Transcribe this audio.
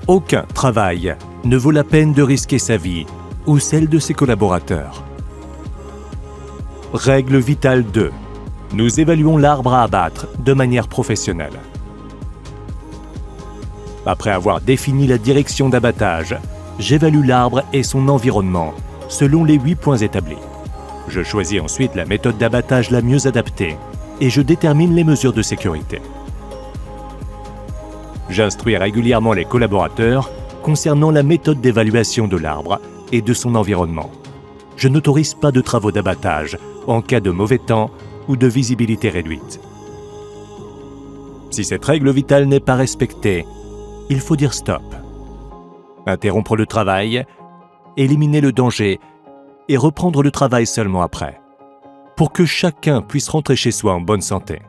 Aucun travail ne vaut la peine de risquer sa vie ou celle de ses collaborateurs. Règle vitale 2. Nous évaluons l'arbre à abattre de manière professionnelle. Après avoir défini la direction d'abattage, j'évalue l'arbre et son environnement selon les 8 points établis. Je choisis ensuite la méthode d'abattage la mieux adaptée et je détermine les mesures de sécurité. J'instruis régulièrement les collaborateurs concernant la méthode d'évaluation de l'arbre et de son environnement. Je n'autorise pas de travaux d'abattage en cas de mauvais temps ou de visibilité réduite. Si cette règle vitale n'est pas respectée, il faut dire stop. Interrompre le travail, éliminer le danger et reprendre le travail seulement après, pour que chacun puisse rentrer chez soi en bonne santé.